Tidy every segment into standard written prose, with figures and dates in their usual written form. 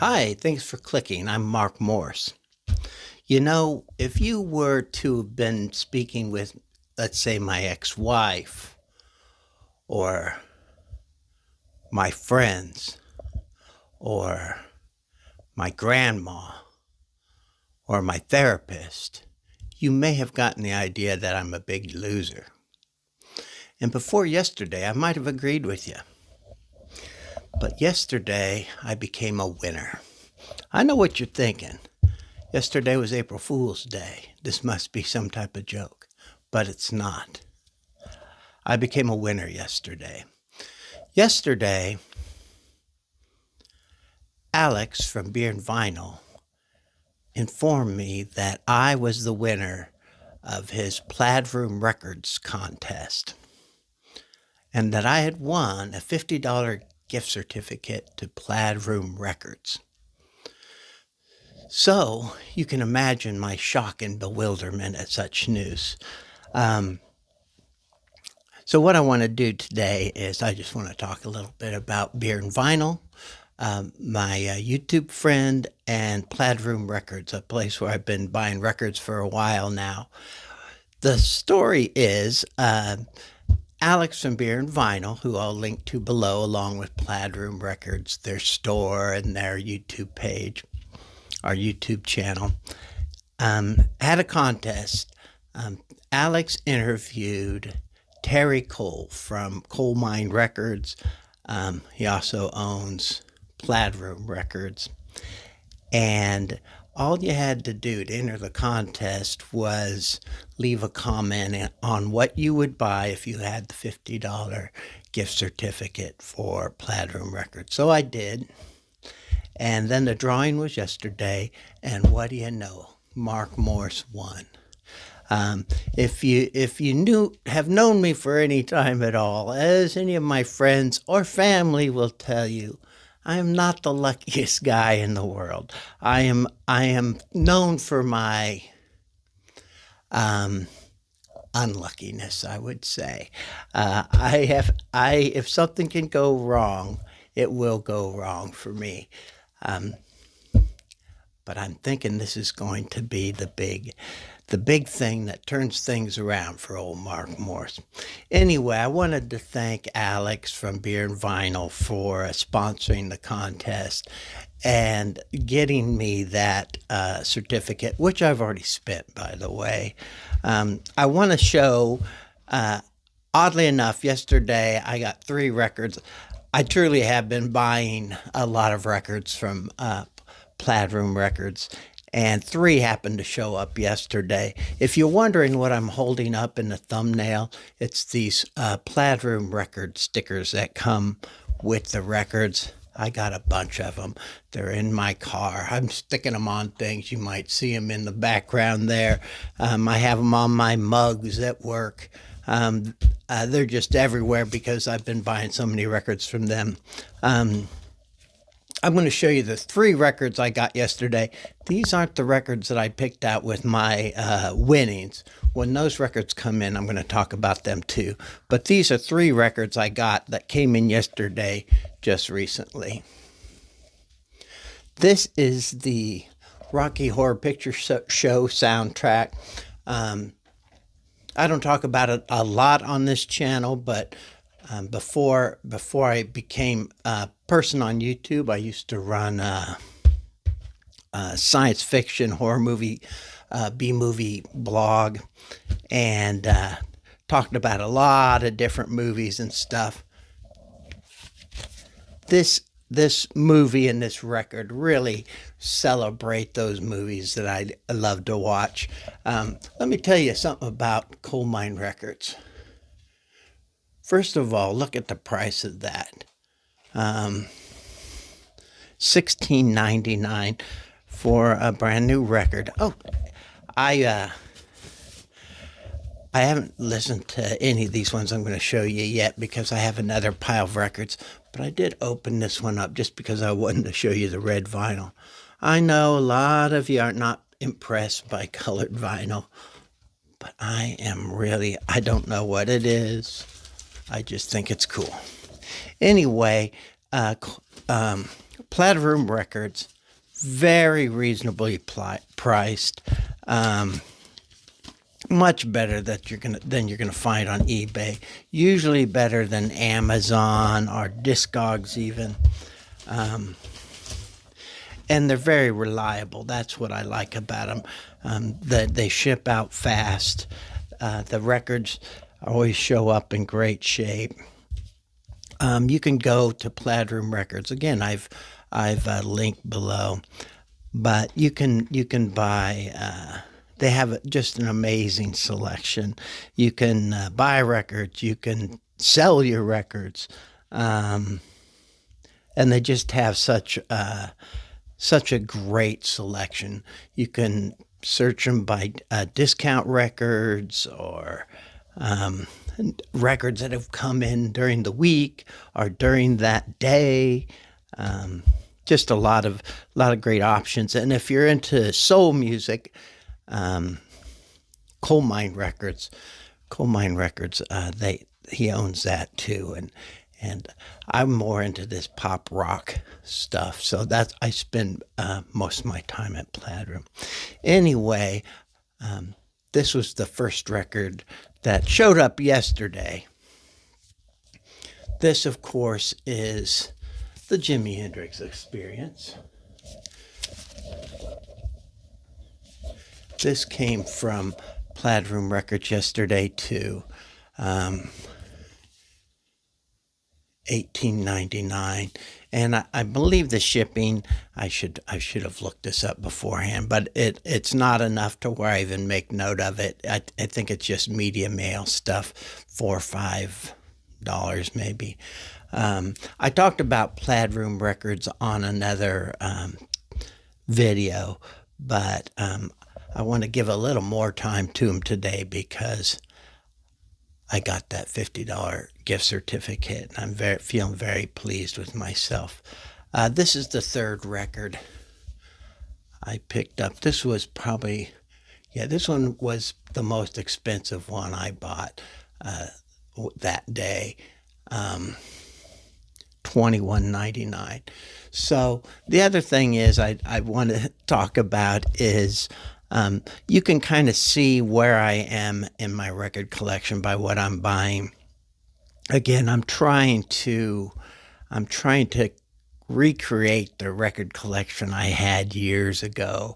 Hi, thanks for clicking. I'm Mark Morse. You know, if you were to have been speaking with, let's say, my ex wife or my friends or my grandma or my therapist, you may have gotten the idea that I'm a big loser. And before yesterday, I might have agreed with you. But yesterday, I became a winner. I know what you're thinking. Yesterday was April Fool's Day. This must be some type of joke. But it's not. I became a winner yesterday. Yesterday, Alex from Beer and Vinyl informed me that I was the winner of his Plaid Records contest and that I had won a $50 gift certificate to Plaid Records. So you can imagine my shock and bewilderment at such news. So what I want to do today is I just want to talk a little bit about Beer and Vinyl, my YouTube friend, and Plaid Records, a place where I've been buying records for a while now. The story is Alex from Beer and Vinyl, who I'll link to below, along with Plaid Records, their store and their YouTube page, our YouTube channel, had a contest. Alex interviewed Terry Cole from Colemine Records. He also owns Plaid Records. And all you had to do to enter the contest was leave a comment on what you would buy if you had the $50 gift certificate for Plaid Records. So I did. And then the drawing was yesterday, and what do you know? Mark Morse won. If you have known me for any time at all, as any of my friends or family will tell you, I am not the luckiest guy in the world. I am known for my unluckiness, I would say. If something can go wrong, it will go wrong for me. But I'm thinking this is going to be the big thing that turns things around for old Mark Morse. Anyway, I wanted to thank Alex from Beer and Vinyl for sponsoring the contest and getting me that certificate, which I've already spent, by the way. I want to show, oddly enough, yesterday I got 3 records. I truly have been buying a lot of records from Plaid Records, and 3 happened to show up yesterday. If you're wondering what I'm holding up in the thumbnail, it's these Plaid Record stickers that come with the records. I got a bunch of them. They're in my car. I'm sticking them on things. You might see them in the background there. I have them on my mugs at work. They're just everywhere because I've been buying so many records from them. I'm going to show you the 3 records I got yesterday. These aren't the records that I picked out with my winnings. When those records come in, I'm going to talk about them too. But these are 3 records I got that came in yesterday just recently. This is the Rocky Horror Picture Show soundtrack. I don't talk about it a lot on this channel, but before I became a person on YouTube, I used to run a science fiction horror movie, B-movie blog, and talked about a lot of different movies and stuff. This movie and this record really celebrate those movies that I love to watch. Let me tell you something about Colemine Records. First of all, look at the price of that. $16.99 for a brand new record. Oh, I haven't listened to any of these ones I'm going to show you yet because I have another pile of records, but I did open this one up just because I wanted to show you the red vinyl. I know a lot of you are not impressed by colored vinyl, but I don't know what it is. I just think it's cool. Anyway, Plaid Room Records, very reasonably priced. Much better than you're gonna find on eBay. Usually better than Amazon or Discogs even. And they're very reliable. That's what I like about them. That they ship out fast. The records always show up in great shape. You can go to Plaid Room Records. Again, I've linked below, but you can buy. They have just an amazing selection. You can buy records. You can sell your records, and they just have such a great selection. You can search them by discount records or records that have come in during the week or during that day. Just a lot of great options. And if you're into soul music, Colemine Records, he owns that too, and I'm more into this pop rock stuff, so I spend most of my time at Plaid Room. Anyway, this was the first record that showed up yesterday. This, of course, is the Jimi Hendrix Experience. This came from Plaid Room Records yesterday too. $18.99, and I believe the shipping. I should have looked this up beforehand, but it's not enough to where I even make note of it. I think it's just media mail stuff, $4 or $5 maybe. I talked about Plaid Room Records on another video, but I want to give a little more time to them today because I got that $50 gift certificate, and I'm feeling very pleased with myself. This is the third record I picked up. This was probably, this one was the most expensive one I bought that day, $21.99. So the other thing is I want to talk about is you can kind of see where I am in my record collection by what I'm buying. Again, I'm trying to recreate the record collection I had years ago.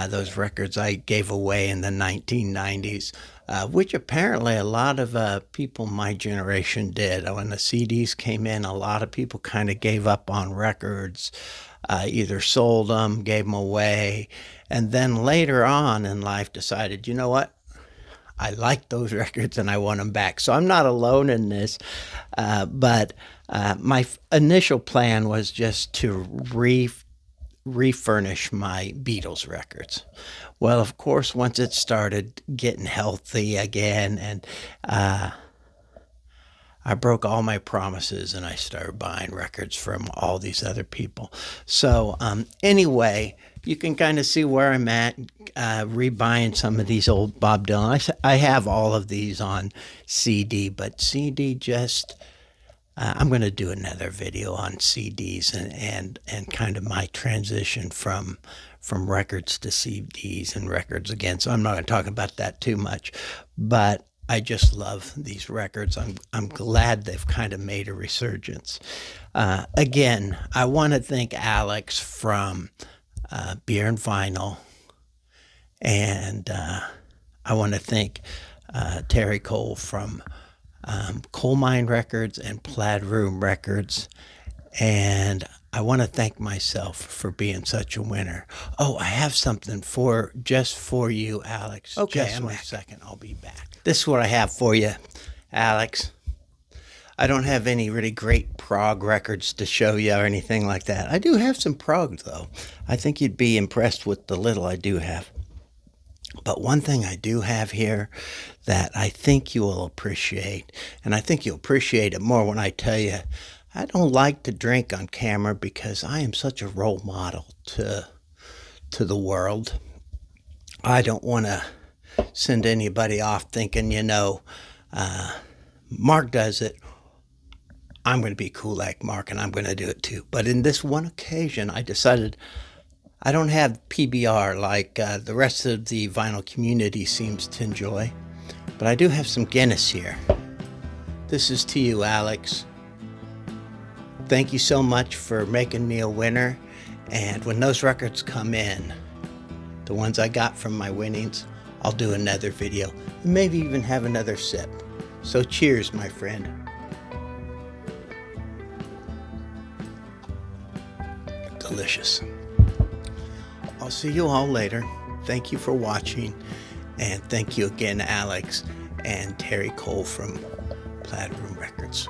Those records I gave away in the 1990s, which apparently a lot of people my generation did. When the CDs came in, a lot of people kind of gave up on records, either sold them, gave them away, and then later on in life decided, you know what? I like those records and I want them back. So I'm not alone in this, but my initial plan was just to refurnish my Beatles records. Well, of course, once it started getting healthy again, and I broke all my promises and I started buying records from all these other people. So anyway, you can kind of see where I'm at, rebuying some of these old Bob Dylan. I have all of these on CD, but CD just, I'm going to do another video on CDs and kind of my transition from records to CDs and records again. So I'm not going to talk about that too much, but I just love these records. I'm glad they've kind of made a resurgence. Again, I want to thank Alex from Beer and Vinyl, and I want to thank Terry Cole from Colemine Records and Plaid Room Records, and I want to thank myself for being such a winner. Oh, I have something just for you, Alex. Okay, just one second, I'll be back. This is what I have for you, Alex. I don't have any really great prog records to show you or anything like that. I do have some prog, though. I think you'd be impressed with the little I do have. But one thing I do have here that I think you will appreciate, and I think you'll appreciate it more when I tell you, I don't like to drink on camera because I am such a role model to the world. I don't want to send anybody off thinking, Mark does it, I'm going to be cool like Mark and I'm going to do it too. But in this one occasion, I decided I don't have PBR like the rest of the vinyl community seems to enjoy, but I do have some Guinness here. This is to you, Alex. Thank you so much for making me a winner. And when those records come in, the ones I got from my winnings, I'll do another video and maybe even have another sip. So cheers, my friend. Delicious. I'll see you all later. Thank you for watching, and thank you again, Alex and Terry Cole from Plaid Records.